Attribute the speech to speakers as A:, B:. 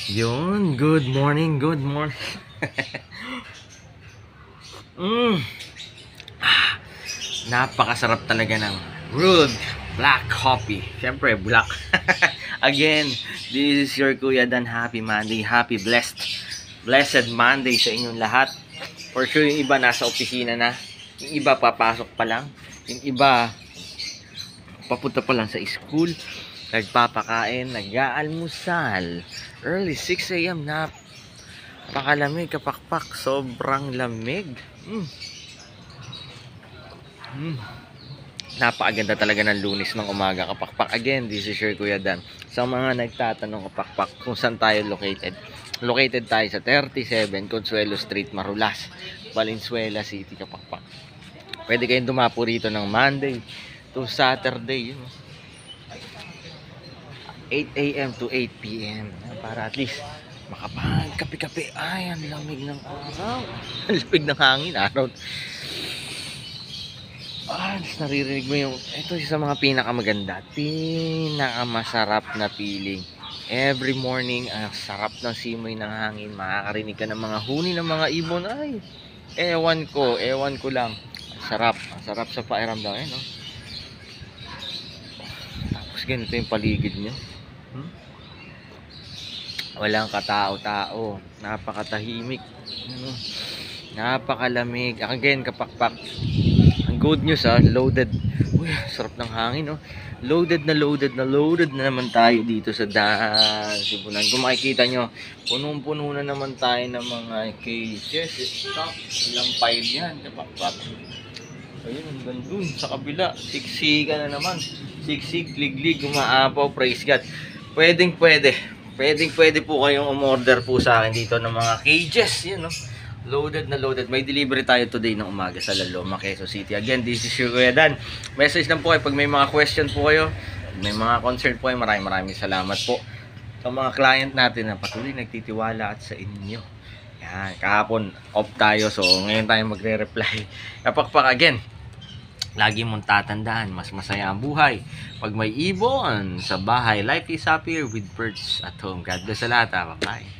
A: Yun, good morning, good morning. mm. Napakasarap talaga ng brewed black coffee. Siyempre, black. Again, this is your Kuya Dan. Happy Monday, happy blessed Monday sa inyong lahat. For sure, yung iba nasa opisina na. Yung iba papasok pa lang. Yung iba papunta pa lang sa school. Nagpapakain, nag-aalmusal. Early 6 a.m. Napakalamig, kapakpak. Sobrang lamig. Napakaganda talaga ng Lunes ng umaga, kapakpak. Again, this is your Kuya Dan. Sa mga nagtatanong, kapakpak, kung saan tayo located. Located tayo sa 37 Consuelo Street, Marulas, Valenzuela City, kapakpak. Pwede kayong dumapo rito ng Monday to Saturday, 8 a.m. to 8 p.m. para at least makapagkape-kape. Ay, ang lamig ng araw. Ang lamig ng hangin, araw. Naririnig mo yung, ito sa mga pinakamaganda, pinakamasarap na feeling. Every morning, ang sarap ng simoy ng hangin. Makakarinig ka ng mga huni ng mga ibon. Ay, ewan ko lang. Ang sarap sa pakiramdam, no? Tapos ganito yung paligid nyo. Walang katao-tao, napakatahimik, napakalamig. Again, kapakpak, ang good news, loaded. Uy, sarap ng hangin, loaded na naman tayo dito sa Sibunan. Kung makikita nyo, punong-puno na naman tayo ng mga cages, stock, ilang pile yan, kapakpak. Ayun, hanggang dun sa kabila, siksika na naman, siksik, liglig, umaapaw, praise God. Pwede po kayong umorder po sa akin dito ng mga cages, yun, loaded na loaded. May delivery tayo today ng umaga sa Laloma, Quezon City. Again, this is your Kuya Dan. Message lang po kayo pag may mga question po kayo, may mga concern po kayo. Maraming salamat po sa mga client natin na patuloy nagtitiwala at sa inyo. Yan, kahapon off tayo, so ngayon tayo magre-reply. Kapakpak, again, lagi mong tatandaan, mas masaya ang buhay pag may ibon sa bahay. Life is happier with birds at home. God bless sa lahat. Bye-bye.